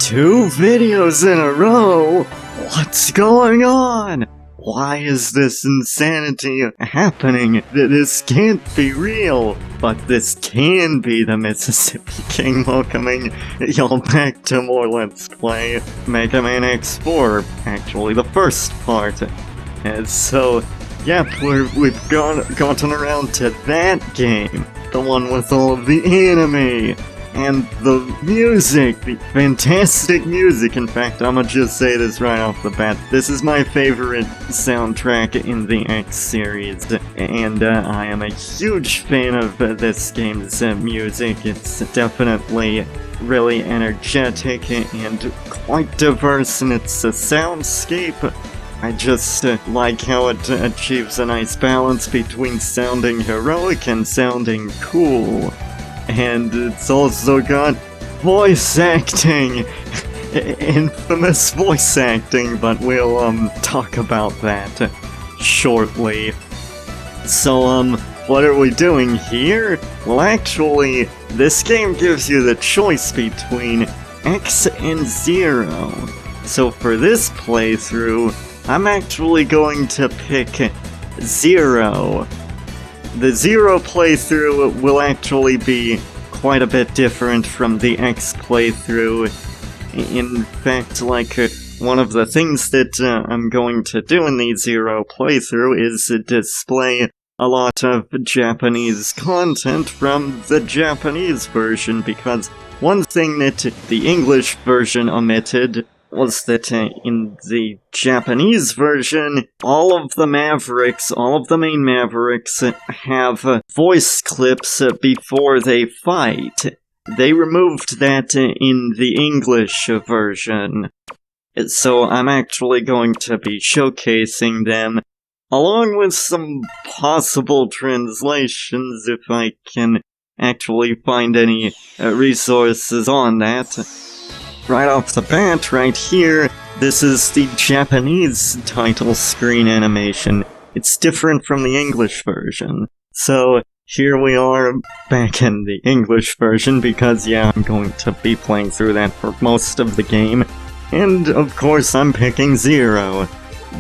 2 videos in a row? What's going on? Why is this insanity happening? This can't be real. But this can be the Mississippi King welcoming y'all back to more Let's Play Mega Man X4, actually the first part. And so, yep, we've gotten around to that game, the one with all of the anime, and the music, the fantastic music. In fact, I'ma just say this right off the bat, this is my favorite soundtrack in the X series, and I am a huge fan of this game's music. It's definitely really energetic and quite diverse in its soundscape. I just like how it achieves a nice balance between sounding heroic and sounding cool. And it's also got voice acting! Infamous voice acting, but we'll talk about that shortly. So what are we doing here? Well, actually, this game gives you the choice between X and 0. So for this playthrough, I'm actually going to pick 0. The 0 playthrough will actually be quite a bit different from the X playthrough. In fact, one of the things that I'm going to do in the 0 playthrough is display a lot of Japanese content from the Japanese version, because one thing that the English version omitted was that in the Japanese version, all of the Mavericks, all of the main Mavericks, have voice clips before they fight. They removed that in the English version. So I'm actually going to be showcasing them, along with some possible translations if I can actually find any resources on that. Right off the bat, right here, this is the Japanese title screen animation. It's different from the English version. So, here we are back in the English version, because yeah, I'm going to be playing through that for most of the game. And, of course, I'm picking 0.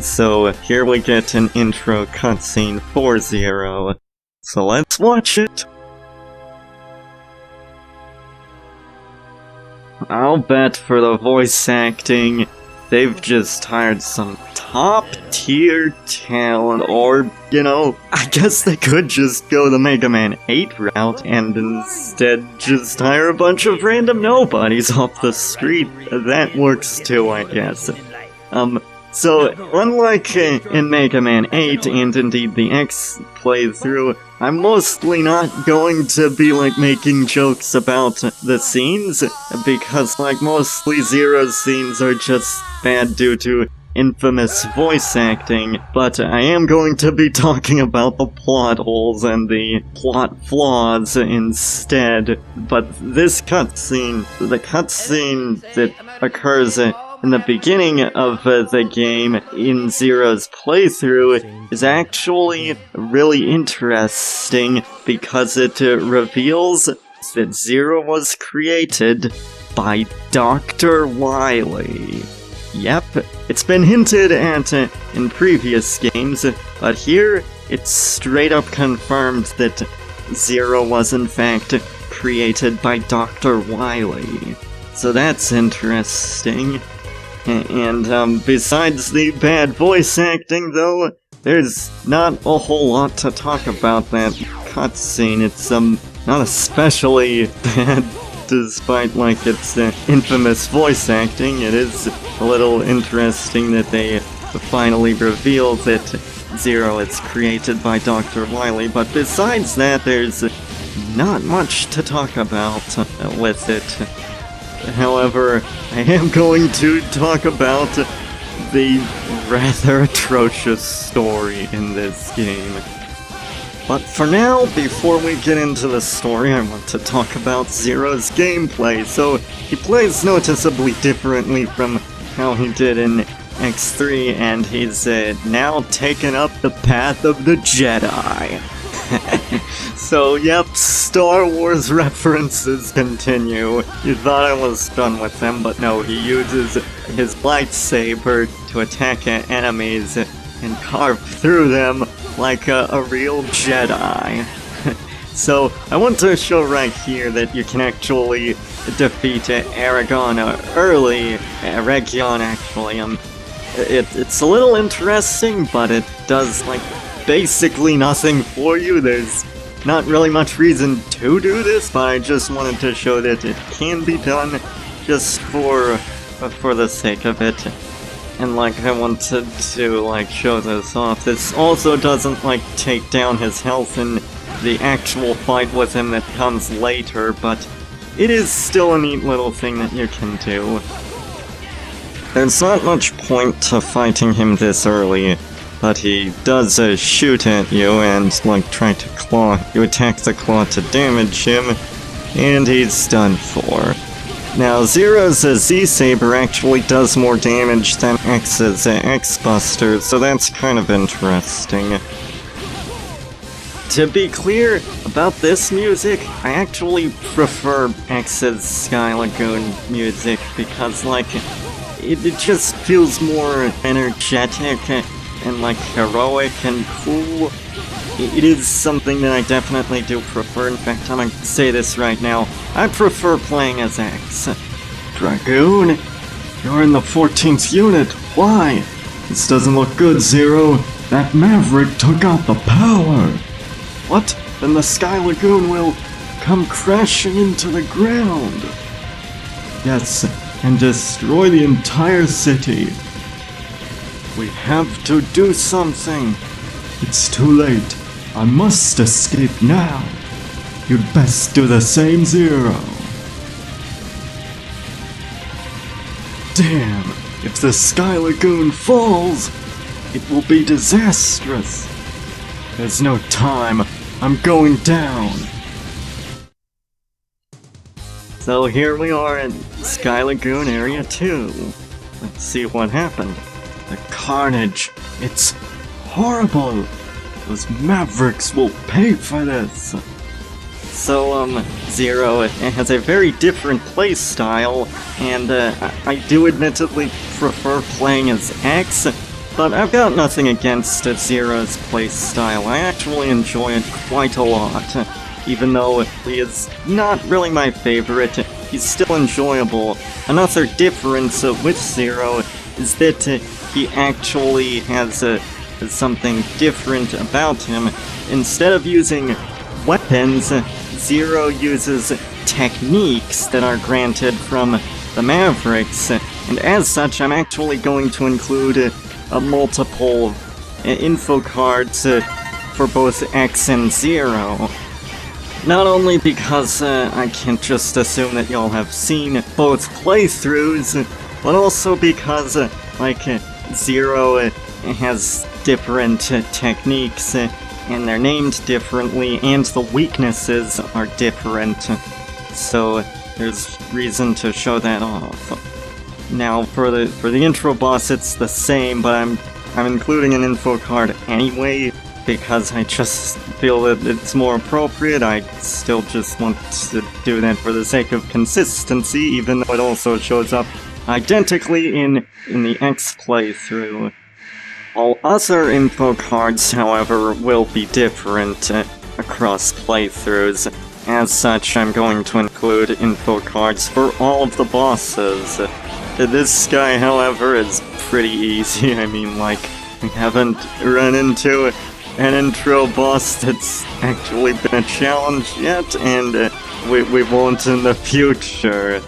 So, here we get an intro cutscene for 0. So let's watch it! I'll bet for the voice acting, they've just hired some top-tier talent, or, you know, I guess they could just go the Mega Man 8 route and instead just hire a bunch of random nobodies off the street. That works too, I guess. So, unlike in Mega Man 8, and indeed the X playthrough, I'm mostly not going to be, making jokes about the scenes, because, mostly 0's scenes are just bad due to infamous voice acting, but I am going to be talking about the plot holes and the plot flaws instead. But this cutscene, the cutscene that occurs in the beginning of the game in 0's playthrough is actually really interesting, because it reveals that 0 was created by Dr. Wily. Yep, it's been hinted at in previous games, but here it's straight up confirmed that 0 was in fact created by Dr. Wily. So that's interesting. And besides the bad voice acting, though, there's not a whole lot to talk about that cutscene. It's not especially bad, despite its infamous voice acting. It is a little interesting that they finally reveal that 0 is created by Dr. Wily, but besides that, there's not much to talk about with it. However, I am going to talk about the rather atrocious story in this game. But for now, before we get into the story, I want to talk about 0's gameplay. So, he plays noticeably differently from how he did in X3, and he's now taken up the path of the Jedi. So, yep, Star Wars references continue. You thought I was done with them, but no, he uses his lightsaber to attack enemies and carve through them like a real Jedi. So, I want to show right here that you can actually defeat Eregion early. Eregion, actually. It's a little interesting, but it does, like, basically nothing for you. There's not really much reason to do this, but I just wanted to show that it can be done just for the sake of it. And like, I wanted to like show this off. This also doesn't like take down his health in the actual fight with him that comes later, but it is still a neat little thing that you can do. There's not much point to fighting him this early, but he does shoot at you and, like, try to claw. You attack the claw to damage him, and he's done for. Now, Zero's Z-Saber actually does more damage than X's X-Buster, so that's kind of interesting. To be clear, about this music, I actually prefer X's Sky Lagoon music, because, like, it just feels more energetic and like heroic and cool. It is something that I definitely do prefer. In fact, I'm gonna say this right now. I prefer playing as X. Dragoon? You're in the 14th unit. Why? This doesn't look good, Zero. That Maverick took out the power. What? Then the Sky Lagoon will come crashing into the ground. Yes, and destroy the entire city. We have to do something. It's too late. I must escape now. You'd best do the same, Zero. Damn, if the Sky Lagoon falls, it will be disastrous. There's no time. I'm going down. So here we are in Sky Lagoon Area 2. Let's see what happened. The carnage. It's horrible. Those Mavericks will pay for this. So, Zero has a very different playstyle, and I do admittedly prefer playing as X, but I've got nothing against Zero's playstyle. I actually enjoy it quite a lot. Even though he is not really my favorite, he's still enjoyable. Another difference with Zero is that he actually has something different about him. Instead of using weapons, Zero uses techniques that are granted from the Mavericks, and as such I'm actually going to include multiple info cards for both X and Zero. Not only because I can't just assume that y'all have seen both playthroughs, but also because, like, Zero has different techniques, and they're named differently, and the weaknesses are different, so there's reason to show that off. Now, for the intro boss, it's the same, but I'm including an info card anyway, because I just feel that it's more appropriate. I still just want to do that for the sake of consistency, even though it also shows up identically in the X playthrough. All other info cards, however, will be different across playthroughs. As such, I'm going to include info cards for all of the bosses. This guy, however, is pretty easy. I mean, like, we haven't run into an intro boss that's actually been a challenge yet, and we won't in the future.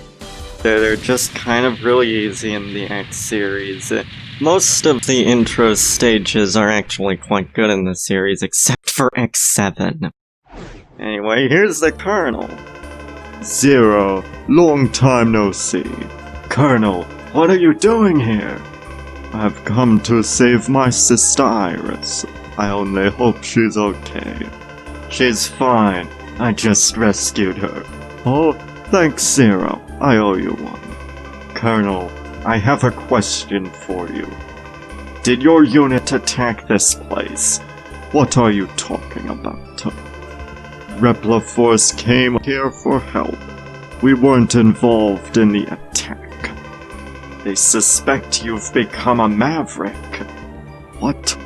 They're just kind of really easy in the X series. Most of the intro stages are actually quite good in the series, except for X7. Anyway, here's the Colonel. Zero, long time no see. Colonel, what are you doing here? I've come to save my sister Iris. I only hope she's okay. She's fine. I just rescued her. Oh, thanks, Zero. I owe you one. Colonel, I have a question for you. Did your unit attack this place? What are you talking about? Repliforce came here for help. We weren't involved in the attack. They suspect you've become a Maverick. What?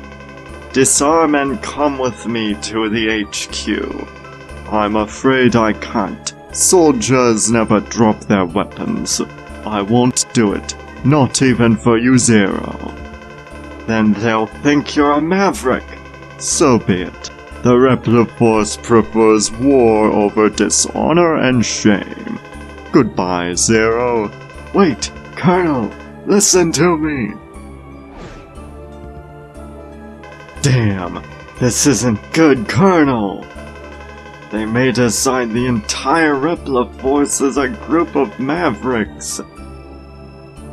Disarm and come with me to the HQ. I'm afraid I can't. Soldiers never drop their weapons. I won't do it. Not even for you, Zero. Then they'll think you're a Maverick. So be it. The Repliforce prefers war over dishonor and shame. Goodbye, Zero. Wait, Colonel, listen to me. Damn, this isn't good, Colonel. They may decide the entire Repliforce is a group of Mavericks.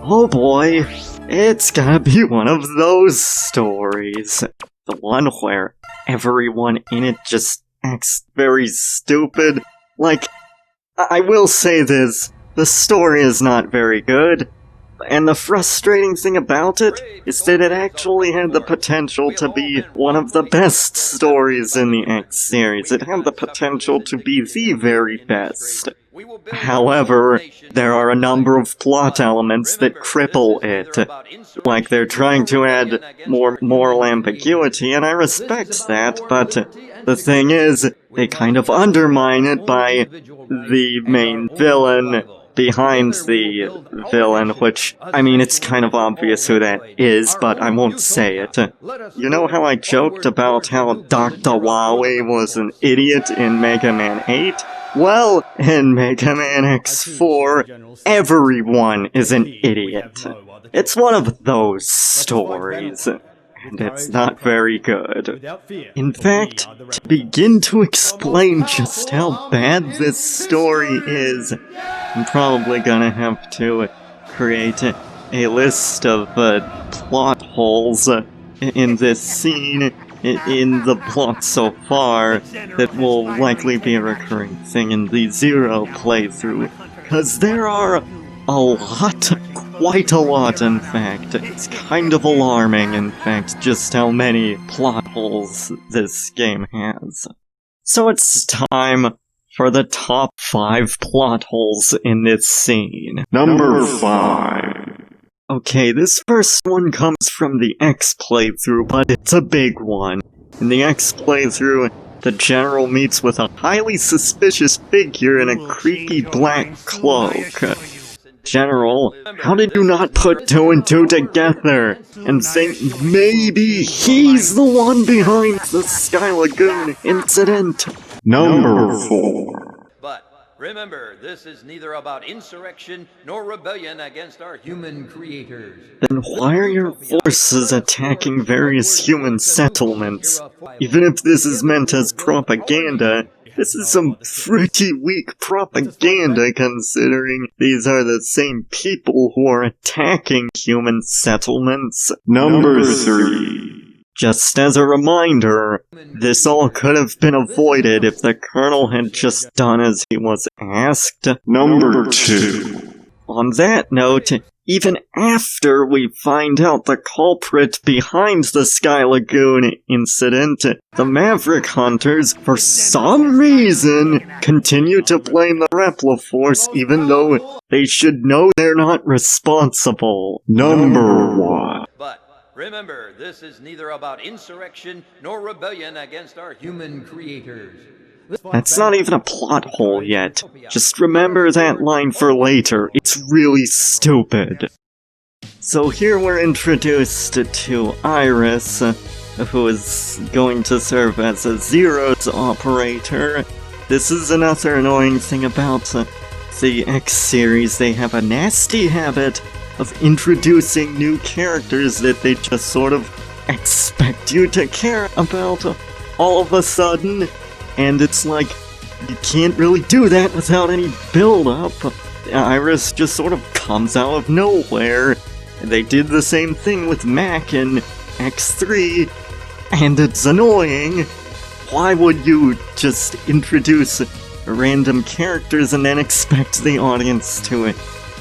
Oh boy, it's gonna be one of those stories. The one where everyone in it just acts very stupid. Like, I will say this, the story is not very good, and the frustrating thing about it is that it actually had the potential to be one of the best stories in the X series. It had the potential to be the very best. However, there are a number of plot elements that cripple it. Like, they're trying to add more moral ambiguity, and I respect that, but the thing is, they kind of undermine it by the main villain behind the villain, which, I mean, it's kind of obvious who that is, but I won't say it. You know how I joked about how Dr. Wowie was an idiot in Mega Man 8? Well, in Mega Man X4, everyone is an idiot. It's one of those stories, and it's not very good. In fact, to begin to explain just how bad this story is, I'm probably gonna have to create a list of plot holes in this scene, in the plot so far, that will likely be a recurring thing in the Zero playthrough, because there are a lot, quite a lot in fact. It's kind of alarming, in fact, just how many plot holes this game has. So it's time for the top 5 plot holes in this scene. Number 5. Okay, this first one comes from the X playthrough, but it's a big one. In the X playthrough, the General meets with a highly suspicious figure in a creepy black cloak. General, how did you not put 2 and 2 together and think maybe he's the one behind the Sky Lagoon incident? Number 4. Remember, this is neither about insurrection nor rebellion against our human creators. Then why are your forces attacking various human settlements? Even if this is meant as propaganda, this is some pretty weak propaganda considering these are the same people who are attacking human settlements. Number 3. Just as a reminder, this all could have been avoided if the Colonel had just done as he was asked. Number 2. On that note, even after we find out the culprit behind the Sky Lagoon incident, the Maverick Hunters, for some reason, continue to blame the Repliforce even though they should know they're not responsible. Number 1. Remember, this is neither about insurrection nor rebellion against our human creators. That's not even a plot hole yet. Just remember that line for later. It's really stupid. So here we're introduced to Iris, who is going to serve as a Zero's operator. This is another annoying thing about the X series. They have a nasty habit of introducing new characters that they just sort of expect you to care about all of a sudden, and it's like, you can't really do that without any build-up. Iris just sort of comes out of nowhere. They did the same thing with Mac in X3, and it's annoying. Why would you just introduce random characters and then expect the audience to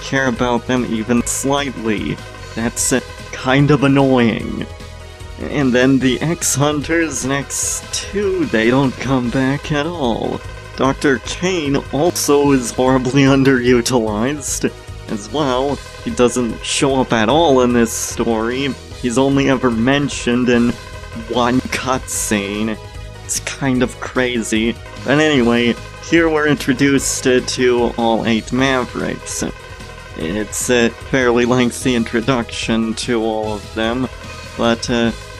care about them even slightly? That's kind of annoying. And then the X-Hunters in X2, they don't come back at all. Dr. Kane also is horribly underutilized as well. He doesn't show up at all in this story. He's only ever mentioned in one cutscene. It's kind of crazy. But anyway, here we're introduced to all 8 Mavericks. It's a fairly lengthy introduction to all of them, but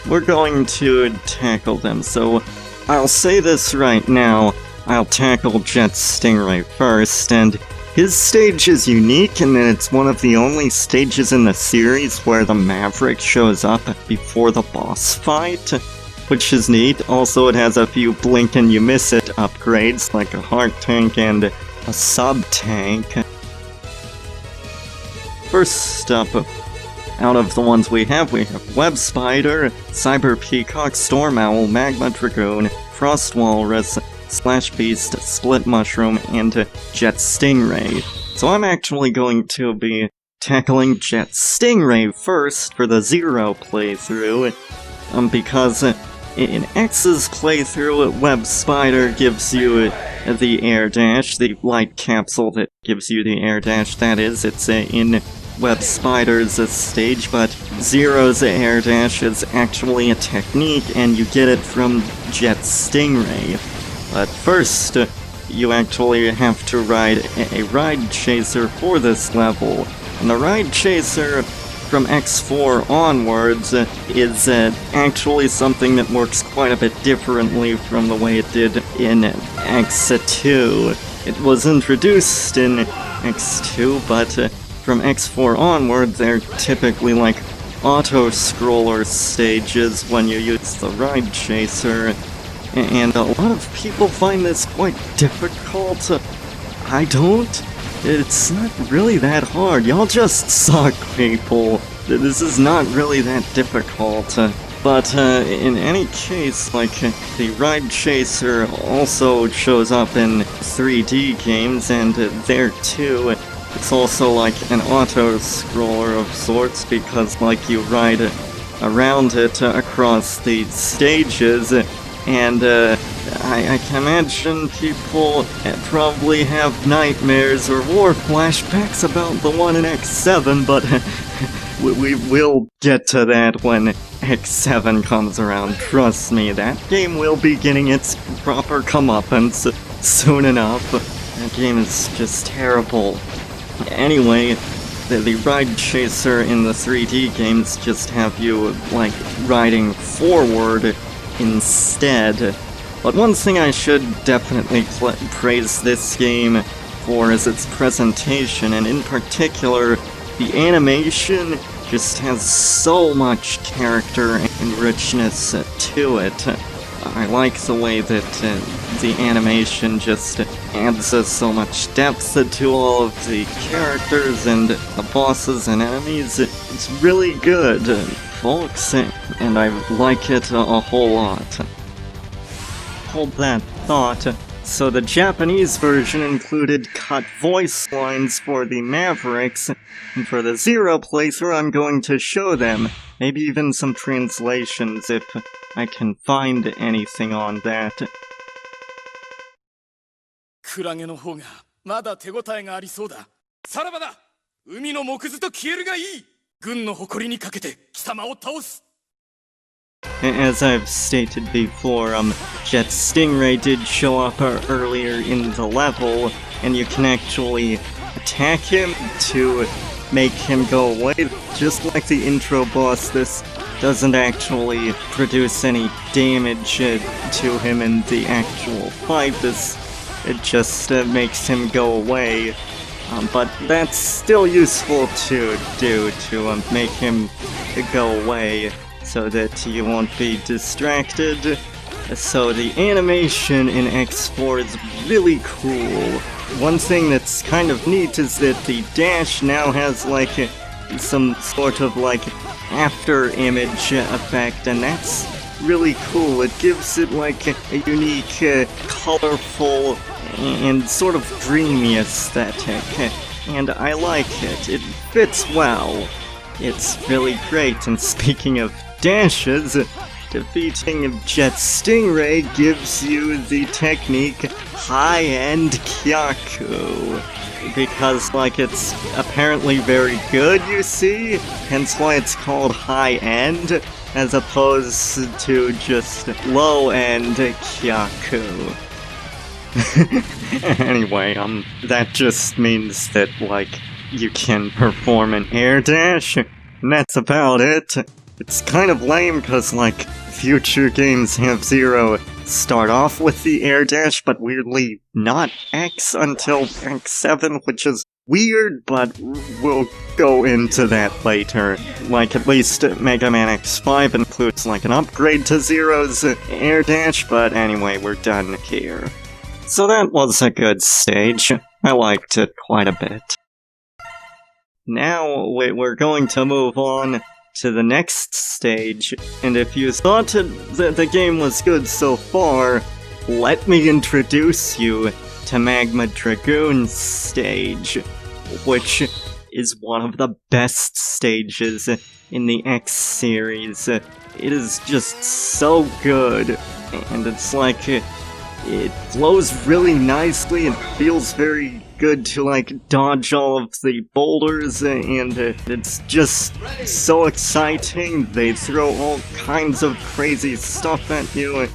we're going to tackle them. So I'll say this right now, I'll tackle Jet Stingray first, and his stage is unique in that it's one of the only stages in the series where the Maverick shows up before the boss fight, which is neat. Also, it has a few blink and you miss it upgrades, like a heart tank and a sub-tank. First up, out of the ones we have Web Spider, Cyber Peacock, Storm Owl, Magma Dragoon, Frost Walrus, Splash Beast, Split Mushroom, and Jet Stingray. So I'm actually going to be tackling Jet Stingray first for the Zero playthrough, because in X's playthrough, Web Spider gives you the air dash, the light capsule that gives you the air dash, that is, it's in Web Spider's stage, but Zero's air dash is actually a technique, and you get it from Jet Stingray. But first, you actually have to ride a Ride Chaser for this level. And the Ride Chaser from X4 onwards is actually something that works quite a bit differently from the way it did in X2. It was introduced in X2, but from X4 onward, they're typically like auto-scroller stages when you use the Ride Chaser. And a lot of people find this quite difficult. I don't. It's not really that hard. Y'all just suck, people. This is not really that difficult. But in any case, like, the Ride Chaser also shows up in 3D games, and there too, it's also like an auto-scroller of sorts, because like you ride around it across the stages. And I can imagine people probably have nightmares or war flashbacks about the one in X7, but we will get to that when X7 comes around. Trust me, that game will be getting its proper comeuppance soon enough. That game is just terrible. Anyway, the Ride Chaser in the 3D games just have you, like, riding forward instead. But one thing I should definitely praise this game for is its presentation, and in particular, the animation just has so much character and richness to it. I like the way that the animation just adds so much depth to all of the characters and the bosses and enemies. It's really good, folks, and I like it a whole lot. Hold that thought. So the Japanese version included cut voice lines for the Mavericks, and for the Zero playthrough I'm going to show them, maybe even some translations if I can find anything on that. クラゲの方がまだ手応えがありそうだ。さらばだ。海の木図と消えるがいい。軍の誇りにかけて貴様を倒す。 As I've stated before, Jet Stingray did show up earlier in the level, and you can actually attack him to make him go away. Just like the intro boss, this doesn't actually produce any damage to him in the actual fight. It just makes him go away. But that's still useful to do, to make him go away, so that you won't be distracted. So the animation in X4 is really cool. One thing that's kind of neat is that the dash now has like some sort of like after image effect, and that's really cool. It gives it like a unique, colorful, and sort of dreamy aesthetic, and I like it. It fits well. it's really great. And speaking of dashes, defeating Jet Stingray gives you the technique high-end Kyaku. Because, like, it's apparently very good, you see? Hence why it's called high-end, as opposed to just low-end Kyaku. Anyway, that just means that, like, you can perform an air dash, and that's about it. It's kind of lame, cause, like, future games have Zero start off with the air dash, but weirdly not X until X7, which is weird, but we'll go into that later. Like, at least Mega Man X5 includes, like, an upgrade to Zero's air dash, but anyway, we're done here. So that was a good stage. I liked it quite a bit. Now, we're going to move on to the next stage, and if you thought the game was good so far, let me introduce you to Magma Dragoon's stage, which is one of the best stages in the X series. It is just so good, and it's like, it flows really nicely and feels very good to, like, dodge all of the boulders, and it's just so exciting. They throw all kinds of crazy stuff at you,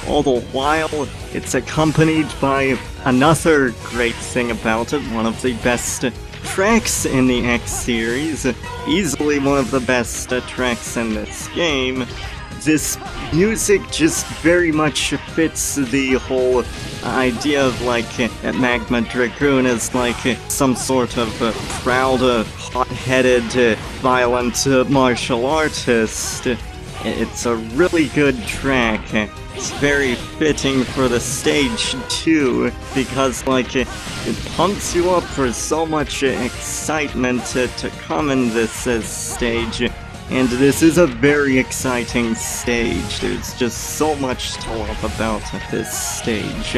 all the while it's accompanied by another great thing about it, one of the best tracks in the X series, easily one of the best tracks in this game. This music just very much fits the whole idea of, like, Magma Dragoon as, like, some sort of proud, hot-headed, violent martial artist. It's a really good track. It's very fitting for the stage, too, because, like, it pumps you up for so much excitement to come in this stage. And this is a very exciting stage. There's just so much to love about this stage,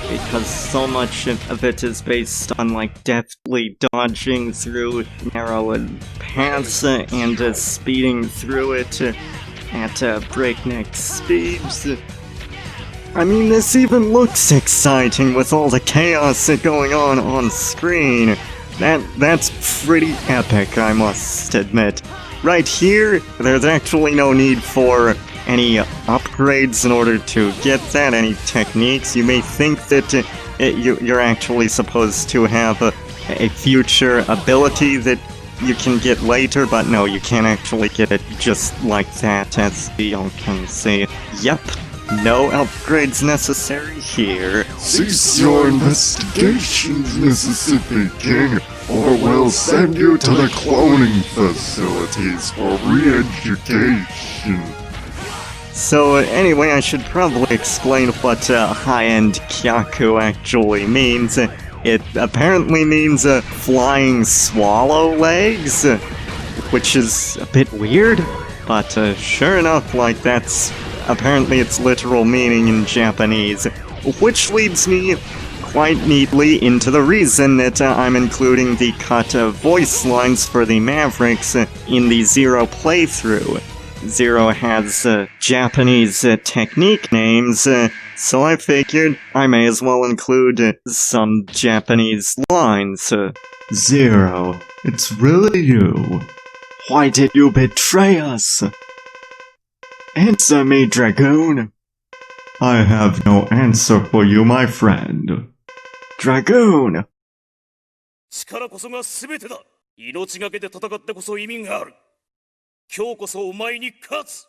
because so much of it is based on, like, deftly dodging through narrow paths and speeding through it at breakneck speeds. I mean, this even looks exciting with all the chaos going on screen. That's pretty epic, I must admit. Right here, there's actually no need for any upgrades in order to get that, any techniques. You may think that you're actually supposed to have a future ability that you can get later, but no, you can't actually get it just like that, as you can see. Yep, no upgrades necessary here. Cease your investigations, Mississippi King, or we'll send you to the cloning facilities for re-education. So anyway, I should probably explain what high-end Kyaku actually means. It apparently means flying swallow legs, which is a bit weird, but sure enough, like, that's apparently its literal meaning in Japanese, which leads me quite neatly into the reason that I'm including the cut voice lines for the Mavericks in the Zero playthrough. Zero has Japanese technique names, so I figured I may as well include some Japanese lines. Zero, it's really you. Why did you betray us? Answer me, Dragoon. I have no answer for you, my friend. Dragoon! 力こそが全てだ。命がけで戦ってこそ意味がある。今日こそお前に勝つ。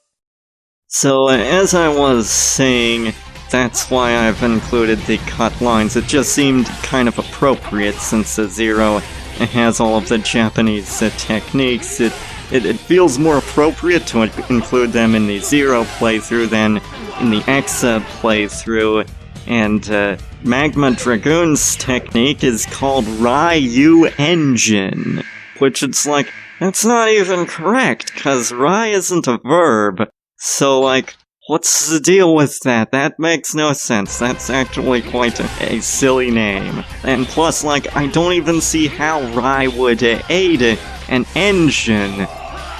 So, as I was saying, that's why I've included the cut lines. It just seemed kind of appropriate since Zero has all of the Japanese techniques. It feels more appropriate to include them in the Zero playthrough than in the X playthrough. And Magma Dragoon's technique is called Ryu Engine, which it's like, that's not even correct, cause Rai isn't a verb. So, like, what's the deal with that? That makes no sense. That's actually quite a silly name. And plus, like, I don't even see how Rai would aid an engine.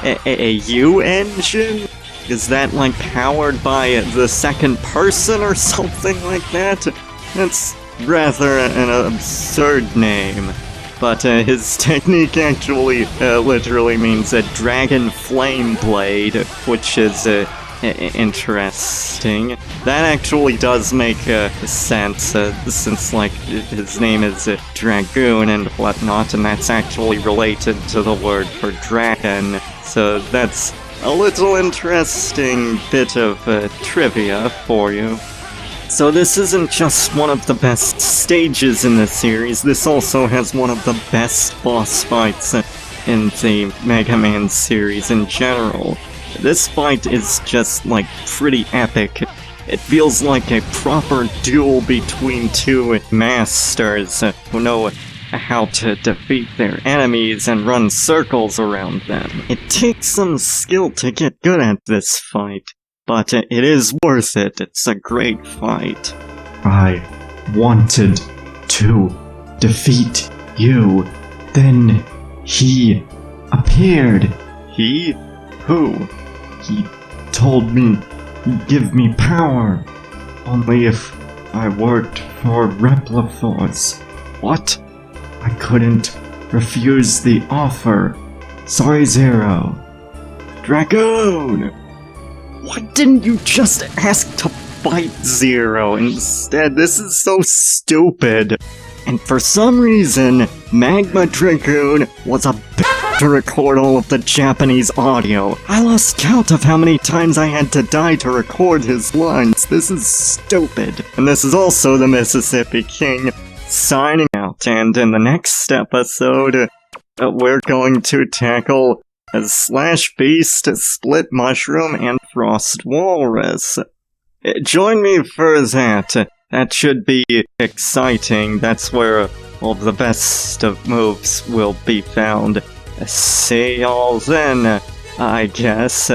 a U engine? Is that like powered by the second person or something like that? That's rather an absurd name. But his technique actually literally means a dragon flame blade, which is interesting. That actually does make sense, since like his name is Dragoon and whatnot, and that's actually related to the word for dragon. So that's a little interesting bit of trivia for you. So this isn't just one of the best stages in the series, this also has one of the best boss fights in the Mega Man series in general. This fight is just, like, pretty epic. It feels like a proper duel between two masters who know how to defeat their enemies and run circles around them. It takes some skill to get good at this fight, but it is worth it. It's a great fight. I wanted to defeat you. Then he appeared. He? Who? He told me he'd give me power. Only if I worked for Repliforce. What? I couldn't refuse the offer. Sorry, Zero. Dragoon! Why didn't you just ask to fight Zero instead? This is so stupid. And for some reason, Magma Dragoon was a bitch to record all of the Japanese audio. I lost count of how many times I had to die to record his lines. This is stupid. And this is also the Mississippi King signing out. And in the next episode, we're going to tackle Slash Beast, Split Mushroom, and Frost Walrus. Join me for that. That should be exciting. That's where all the best of moves will be found. See y'all then, I guess.